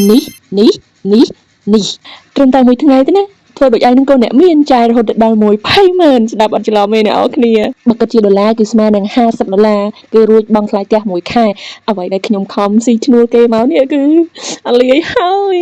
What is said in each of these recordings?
នេះត្រឹមតែមួយថ្ងៃទេណាធ្វើដូចឯងនឹងកូនអ្នកមានចាយរហូតដល់120,000ស្ដាប់អត់ច្រឡំទេអ្នកនរគ្នាបើគិតជាដុល្លារគឺស្មើនឹង$50គឺរួចបង់ថ្លៃផ្ទះមួយខែអ្វីដែលខ្ញុំខំស៊ីឈ្នួលគេមកនេះគឺអលាយហើយ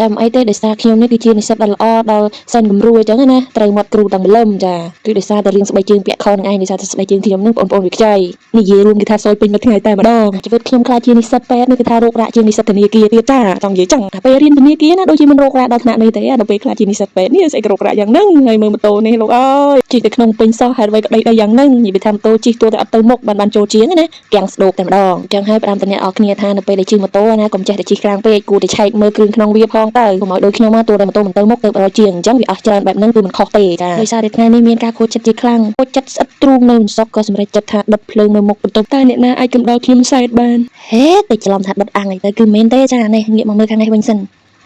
តែមិនអីទេដោយសារខ្ញុំនេះគឺជានិស្សិតដ៏ល្អដល់សិនគំរូអញ្ចឹងណាត្រូវមាត់គ្រូតាំងម្លឹមចាគឺដោយសារតែរៀងស្បែកជើងពាក់ខនឹងឯងដោយសារតែស្បែកជើងខ្ញុំនឹងបងប្អូនវាខ្ចីនិយាយរួមគឺថាសយពេញមួយថ្ងៃតែម្ដងជីវិតខ្ញុំខ្លាចជានិស្សិតពេទ្យនេះគឺថារោគរាក់ជានិស្សិតធនាគារទៀតចាចង់និយាយចឹងតែពេលរៀនធនាគារណាដូចជាមិនរោគរាក់ដល់ថ្នាក់នេះទេដល់ពេលខ្លាចជានិស្សិតពេទ្យនេះស្អីក៏រោគរាក់យ៉ាងហ្នឹងហើយមើលម៉ូតូនេះលោកអើយជិះទៅក្នុងពេញសោះហេតុអ្វីក៏ដីយ៉ាងហ្នឹងនិយាយថាម៉ូតូជិះទូទៅអត់ទៅមុខបានចូលជាងណាទាំងស្ដោកតែម្ដងអញ្ចឹងហើយផ្ដាំតអ្នកអរគ្នាថានៅពេលដែលជិះម៉ូតូណាកុំចេះតែជិះខ្លាំងពេកគួរតែឆែកមើលគ្រឿងក្នុងវាផងទៅកុំឲ្យដូចខ្ញុំមកទូតែម៉ូតូមិនទៅមុខទៅរកជាងអញ្ចឹងវាអស់ច្រើនបែបហ្នឹងគឺមិនខុសទេចាដោយសារតែថ្ងៃនេះមានការខូចចិត្តជាខ្លាំងខូចចិត្តស្អិតទ្រូងនៅមិនសុខក៏សម្រេចចិត្តថាដុតភ្លើងនៅមុខបន្ទប់តែអ្នកណាអាចកំដរខ្ញុំសែតបានហេតែច្រឡំថាដុតអាំងអីទៅគឺមែនទេចានេះងាកមកមើលខាងនេះវិញសិន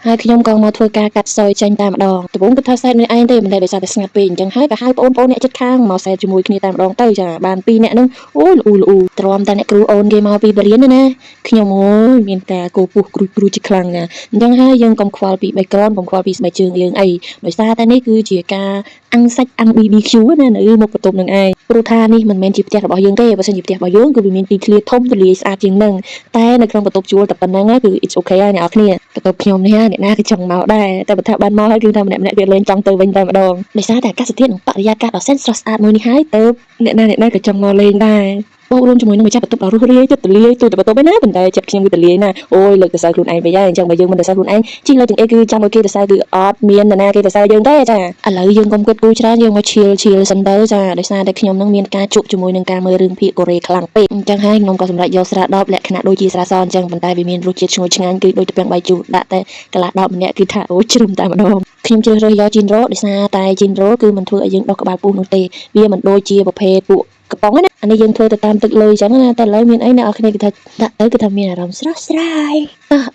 ហើយខ្ញុំក៏មកធ្វើការកាត់សយចេញតែម្ដងដំបូងគិតថាសែតម្នាក់ឯងទេមិនដែលដោយសារតែស្ងាត់ពេកអញ្ចឹងហើយក៏ហៅបងប្អូនអ្នកជិតខាងមកសែតជាមួយគ្នាតែម្ដងទៅចាបាន2នាក់ហ្នឹងអូយលូទ្រាំតែអ្នកគ្រូអូនគេមកពីបរៀនណាខ្ញុំអូយមានការគោពោះគ្រូជាខ្លាំងណាអញ្ចឹងហើយយើងកុំខ្វល់ពីបេក្រូនកុំខ្វល់ពីស្បែកជើងយើងអីដោយសារតែនេះគឺជាការអាំងសាច់អាំង BBQ ណានៅមុខបន្ទប់នឹងឯងព្រោះថានេះមិនមែនជាផ្ទះរបស់យើងទេបើសិនជាផ្ទះរបស់យើងគឺវាមានទីធ្លាធំទូលាយស្អាតជាងនឹងតែនៅក្នុងបន្ទប់ជួលតែប៉ុណ្្នឹងគឺ it's okay ហើយអ្នកនរគ្នាបន្ទប់ខ្ញុំនេះអ្នកណាគឺចង់មកដែរតែបើថាបានមកហើយគឺថាម្នាក់ទៀតលេងចង់ទៅវិញតែម្ដងដោយសារតែអាកាសធាតុនិងបរិយាកាសដ៏សែនស្រស់ស្អាតមួយនេះហើយទៅអ្នកណាក៏ចង់មកលេងដែរបូករួមជាមួយនឹងម្ចាស់បន្ទប់ដ៏រស់រាយចិត្តទូលាយទូទៅបន្ទប់ឯណាប៉ុន្តែចិត្តខ្ញុំគឺទូលាយណាអូយលើកទៅសើខ្លួនឯងវិញហើយអញ្ចឹងបើយើងមិនទៅសើខ្លួនឯងជីលើកទាំងអីគឺចាំឲ្យគេទៅសើគឺអត់មាននរណាគេទៅសើយើងទេចាឥឡូវយើងកុំគិតគូរច្រើនយើងមកឈៀលសិនទៅចាដោយសារតែខ្ញុំនឹងមានការជក់ជាមួយនឹងការមើលរឿងភាគកូរ៉េខ្លាំងពេកអញ្ចឹងហើយខ្ញុំក៏សម្រេចយកស្រាដបលក្ខណៈដូចជាស្រាសអញ្ចឹងប៉ុន្តែវាមានរសជាតិឈ្ងុយឆ្ងាញ់គឺដូចទៅពាំងបាយជូរដាក់តែកន្លះដបម្នាក់គឺថាអូជ្រឹមតែម្ដងខ្ញុំជ្រើសរើសយកជីនរ៉ូដោយសារតែជីនរ៉ូគឺមិនធ្វើឲ្យយើងដុសក្បាលពោះនោះទេវាមិនដូចជាប្រភេទពួកកំប៉ុងណាអានេះយើងធ្វើទៅតាមទឹកលុយអញ្ចឹងណាតែឥឡូវមានអីអ្នកនរគ្នាគឺថាដាក់ទៅគឺថាមានអារម្មណ៍ស្រស់ស្រាយ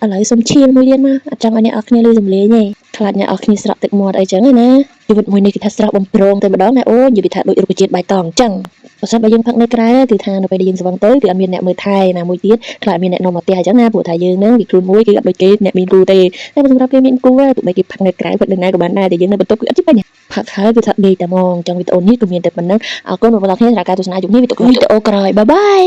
ឥឡូវសុំឈៀលមួយទៀតមកអត់ចង់ឲ្យអ្នកនរគ្នាឮសំឡេងទេខ្លាចអ្នកនរគ្នាស្រក់ទឹកមាត់អីចឹងណាជីវិតមួយនេះគឺថាស្រស់បំប្រងតែម្ដងណាអូនិយាយថាដូចរុក្ខជាតិបៃតងអញ្ចឹងបើសិនបើយើងផឹកនៅក្រៅគឺថានៅពេលដែលយើងស្វឹងទៅគឺអត់មានអ្នកមើលថែណាមួយទៀតខ្លាចមានអ្នកនាំមកផ្ទះអញ្ចឹងណាព្រោះថាយើងនឹងវាខ្លួនមួយគឺអត់ដូចគេអ្នកមានគូទេតែសម្រាប់គេមានគូទោះបីគេផឹកនៅក្រៅផឹកនៅណាក៏បានដែរតែយើងនៅបន្ទប់គឺអត់ជាបញ្ហាផឹកហើយគឺថាដេកតែហ្មងអញ្ចឹងវីដេអូនេះគឺមានតែប៉ុណ្្នឹងអរគុណបងប្អូនទាំងអស់គ្នាសម្រាប់ការទស្សនាជុំនេះវីដេអូក្រោយបាយ